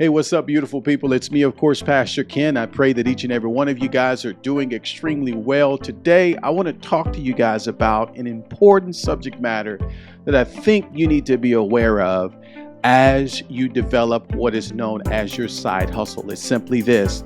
Hey, what's up, beautiful people? It's me, of course, Pastor Ken. I pray that each and every one of you guys are doing extremely well. Today, I want to talk to you guys about an important subject matter that I think you need to be aware of as you develop what is known as your side hustle. It's simply this.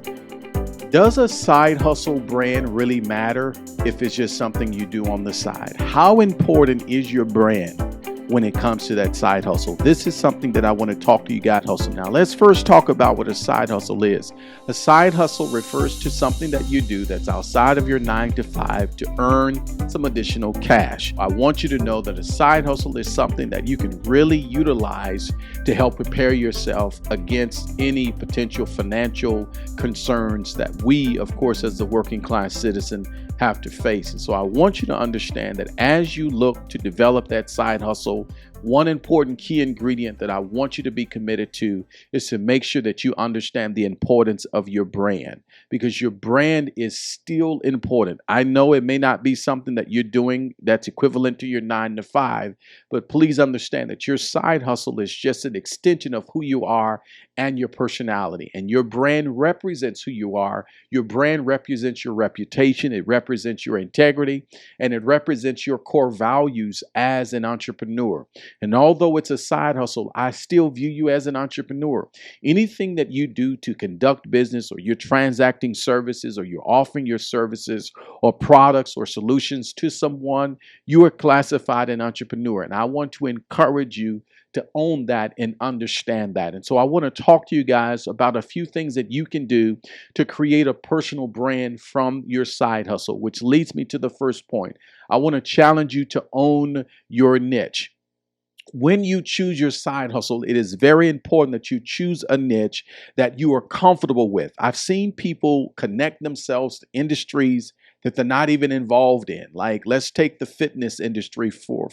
Does a side hustle brand really matter if it's just something you do on the side? How important is your brand when it comes to that side hustle? This is something that I want to talk to you guys hustle. Now, let's first talk about what a side hustle is. A side hustle refers to something that you do that's outside of your 9 to 5 to earn some additional cash. I want you to know that a side hustle is something that you can really utilize to help prepare yourself against any potential financial concerns that we, of course, as the working class citizen, have to face. And so I want you to understand that as you look to develop that side hustle, one important key ingredient that I want you to be committed to is to make sure that you understand the importance of your brand, because your brand is still important. I know it may not be something that you're doing that's equivalent to your 9 to 5, but please understand that your side hustle is just an extension of who you are and your personality. And your brand represents who you are. Your brand represents your reputation. It represents your integrity, and it represents your core values as an entrepreneur. And although it's a side hustle, I still view you as an entrepreneur. Anything that you do to conduct business, or you're transacting services, or you're offering your services or products or solutions to someone, you are classified an entrepreneur. And I want to encourage you to own that and understand that. And so I want to talk to you guys about a few things that you can do to create a personal brand from your side hustle, which leads me to the first point. I want to challenge you to own your niche. When you choose your side hustle, it is very important that you choose a niche that you are comfortable with. I've seen people connect themselves to industries that they're not even involved in. Like, let's take the fitness industry for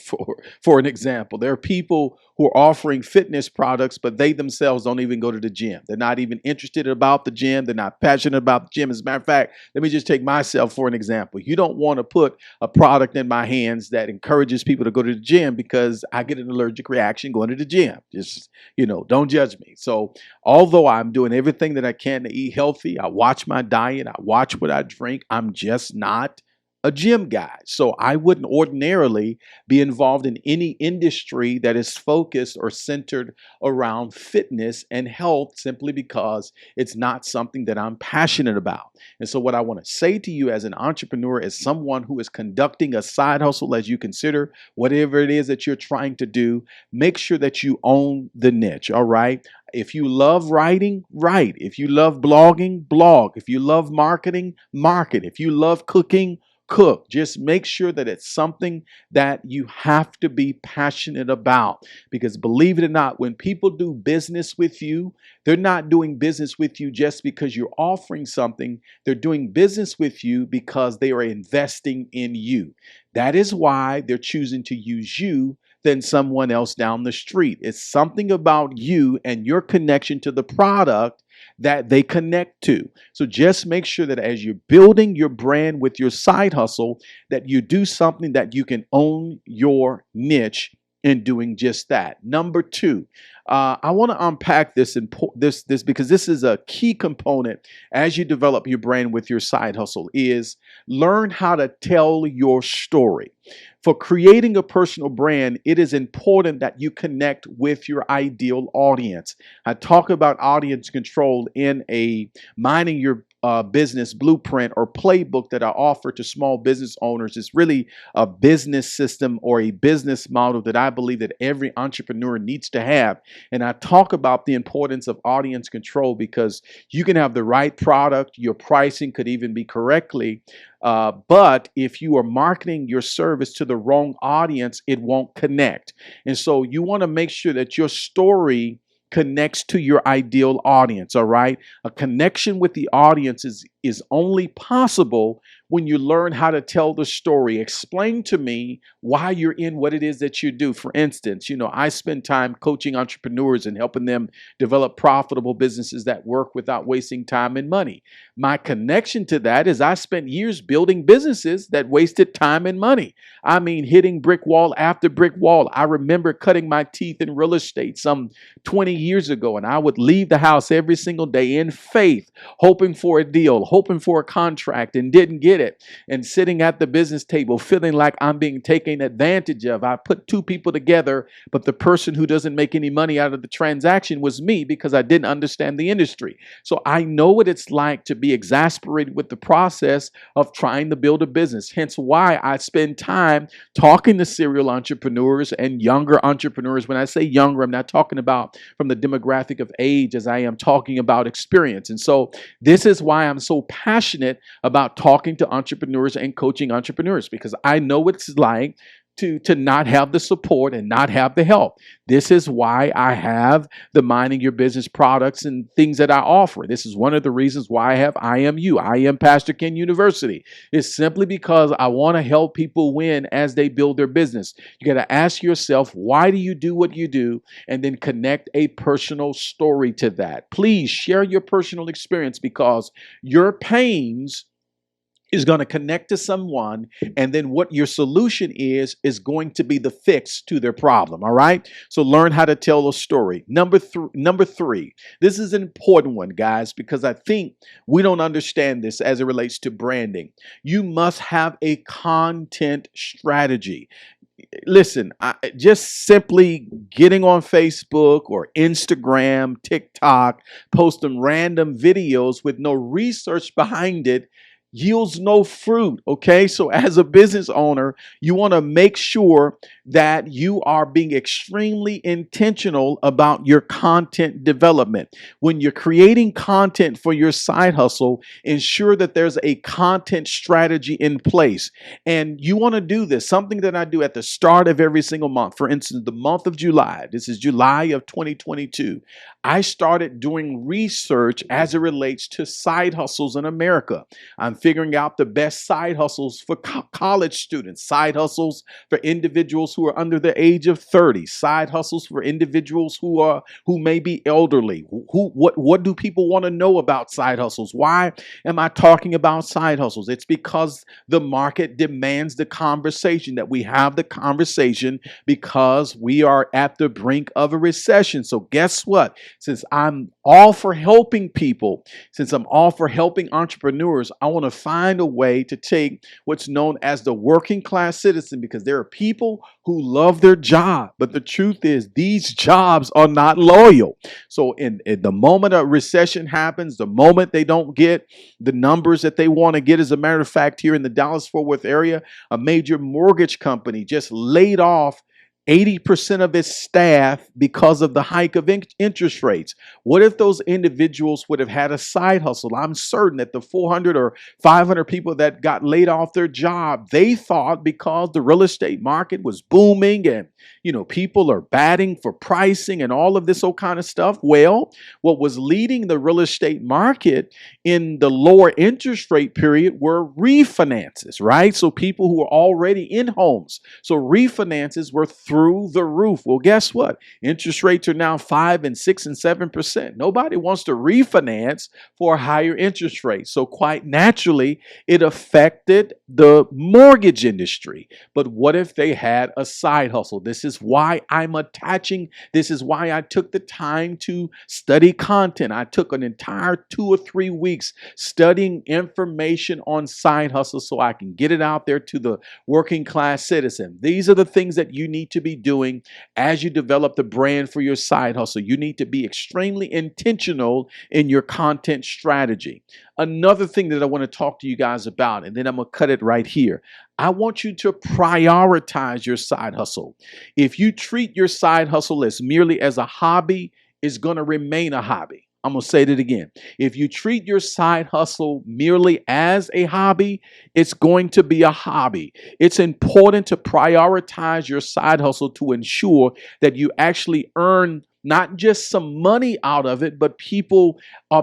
an example. There are people who are offering fitness products, but they themselves don't even go to the gym. They're not even interested about the gym. They're not passionate about the gym. As a matter of fact, let me just take myself for an example. You don't want to put a product in my hands that encourages people to go to the gym, because I get an allergic reaction going to the gym. Just, don't judge me. So although I'm doing everything that I can to eat healthy, I watch my diet, I watch what I drink, I'm just not a gym guy. So I wouldn't ordinarily be involved in any industry that is focused or centered around fitness and health, simply because it's not something that I'm passionate about. And so what I want to say to you as an entrepreneur, as someone who is conducting a side hustle, as you consider whatever it is that you're trying to do, make sure that you own the niche. All right. If you love writing, write. If you love blogging, blog. If you love marketing, market. If you love cooking, cook. Just make sure that it's something that you have to be passionate about, because believe it or not, when people do business with you, they're not doing business with you just because you're offering something. They're doing business with you because they are investing in you. That is why they're choosing to use you than someone else down the street. It's something about you and your connection to the product that they connect to. So just make sure that as you're building your brand with your side hustle, that you do something that you can own your niche in doing just that. Number two, I want to unpack this because this is a key component as you develop your brand with your side hustle, is learn how to tell your story. For creating a personal brand, it is important that you connect with your ideal audience. I talk about audience control in a Mining Your Business blueprint or playbook that I offer to small business owners. It's really a business system or a business model that I believe that every entrepreneur needs to have. And I talk about the importance of audience control, because you can have the right product, your pricing could even be correctly, but if you are marketing your service to the wrong audience, it won't connect. And so you want to make sure that your story connects to your ideal audience. All right. A connection with the audience is only possible when you learn how to tell the story. Explain to me why you're in what it is that you do. For instance, I spend time coaching entrepreneurs and helping them develop profitable businesses that work without wasting time and money. My connection to that is I spent years building businesses that wasted time and money. I mean, hitting brick wall after brick wall. I remember cutting my teeth in real estate some 20 years ago, and I would leave the house every single day in faith, hoping for a deal, hoping for a contract, and didn't get it. And sitting at the business table feeling like I'm being taken advantage of. I put two people together, but the person who doesn't make any money out of the transaction was me because I didn't understand the industry. So I know what it's like to be exasperated with the process of trying to build a business. Hence why I spend time talking to serial entrepreneurs and younger entrepreneurs. When I say younger, I'm not talking about from the demographic of age as I am talking about experience. And so this is why I'm so passionate about talking to entrepreneurs and coaching entrepreneurs, because I know what it's like to not have the support and not have the help. This is why I have the Minding Your Business products and things that I offer. This is one of the reasons why I have I Am Pastor Ken University. It's simply because I want to help people win as they build their business. You got to ask yourself, why do you do what you do? And then connect a personal story to that. Please share your personal experience, because your pains is going to connect to someone, and then what your solution is going to be the fix to their problem. All right. So learn how to tell a story. Number three. This is an important one, guys, because I think we don't understand this as it relates to branding. You must have a content strategy. Listen, just simply getting on Facebook or Instagram, TikTok, posting random videos with no research behind it yields no fruit. Okay. So as a business owner, you want to make sure that you are being extremely intentional about your content development. When you're creating content for your side hustle, ensure that there's a content strategy in place. And you want to do this, something that I do at the start of every single month. For instance, the month of July, this is July of 2022. I started doing research as it relates to side hustles in America. I'm figuring out the best side hustles for college students, side hustles for individuals who are under the age of 30, side hustles for individuals who may be elderly. What do people want to know about side hustles? Why am I talking about side hustles? It's because the market demands the conversation, that we have the conversation, because we are at the brink of a recession. So guess what? Since I'm all for helping people, since I'm all for helping entrepreneurs, I want to find a way to take what's known as the working class citizen, because there are people who love their job, but the truth is these jobs are not loyal. So in the moment a recession happens, the moment they don't get the numbers that they want to get, as a matter of fact, here in the Dallas-Fort Worth area, a major mortgage company just laid off 80% of its staff because of the hike of interest rates. What if those individuals would have had a side hustle? I'm certain that the 400 or 500 people that got laid off their job, they thought because the real estate market was booming and, people are batting for pricing and all of this old kind of stuff. Well, what was leading the real estate market in the lower interest rate period were refinances, right? So people who were already in homes. So refinances were through the roof. Well, guess what? Interest rates are now 5 and 6 and 7%. Nobody wants to refinance for a higher interest rate. So quite naturally, it affected the mortgage industry. But what if they had a side hustle? This is why this is why I took the time to study content. I took an entire 2 or 3 weeks studying information on side hustles so I can get it out there to the working class citizen. These are the things that you need to be doing as you develop the brand for your side hustle. You need to be extremely intentional in your content strategy. Another thing that I want to talk to you guys about, and then I'm going to cut it right here. I want you to prioritize your side hustle. If you treat your side hustle as merely as a hobby, it's going to remain a hobby. I'm going to say that again. If you treat your side hustle merely as a hobby, it's going to be a hobby. It's important to prioritize your side hustle to ensure that you actually earn not just some money out of it, but people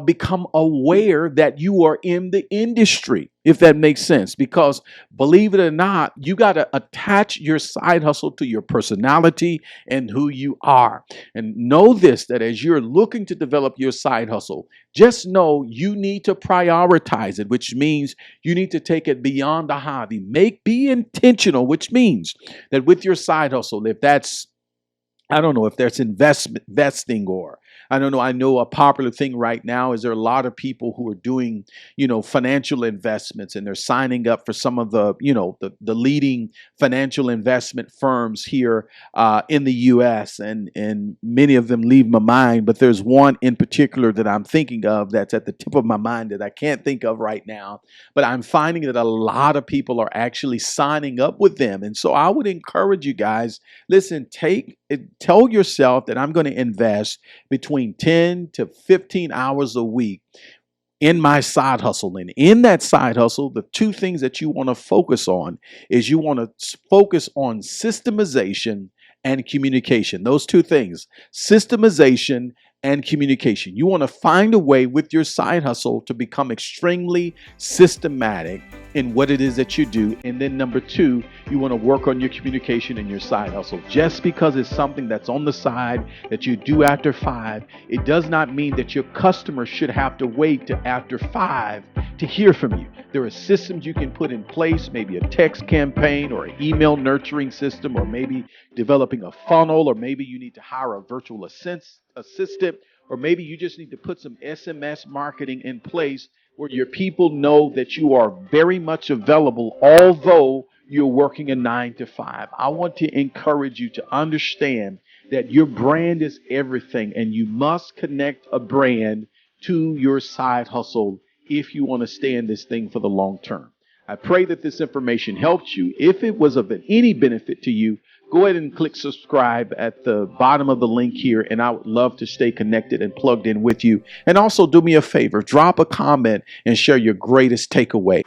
become aware that you are in the industry, if that makes sense. Because believe it or not, you got to attach your side hustle to your personality and who you are. And know this, that as you're looking to develop your side hustle, just know you need to prioritize it, which means you need to take it beyond the hobby. Be intentional, which means that with your side hustle, if that's, I don't know if there's investing, or I don't know. I know a popular thing right now is there are a lot of people who are doing, financial investments, and they're signing up for some of the, the leading financial investment firms here in the U.S. and many of them leave my mind, but there's one in particular that I'm thinking of that's at the tip of my mind that I can't think of right now. But I'm finding that a lot of people are actually signing up with them, and so I would encourage you guys. Listen, tell yourself that I'm going to invest between 10 to 15 hours a week in my side hustle. And in that side hustle, the two things that you want to focus on is you want to focus on systemization and communication. Those two things, systemization and communication. You want to find a way with your side hustle to become extremely systematic in what it is that you do. And then number two, you want to work on your communication and your side hustle. Just because it's something that's on the side that you do after 5, it does not mean that your customer should have to wait to after 5 to hear from you. There are systems you can put in place, maybe a text campaign or an email nurturing system, or maybe developing a funnel, or maybe you need to hire a virtual assistant, or maybe you just need to put some SMS marketing in place where your people know that you are very much available, although you're working a 9 to 5. I want to encourage you to understand that your brand is everything, and you must connect a brand to your side hustle if you want to stay in this thing for the long term. I pray that this information helped you. If it was of any benefit to you, go ahead and click subscribe at the bottom of the link here, and I would love to stay connected and plugged in with you. And also do me a favor, drop a comment and share your greatest takeaway.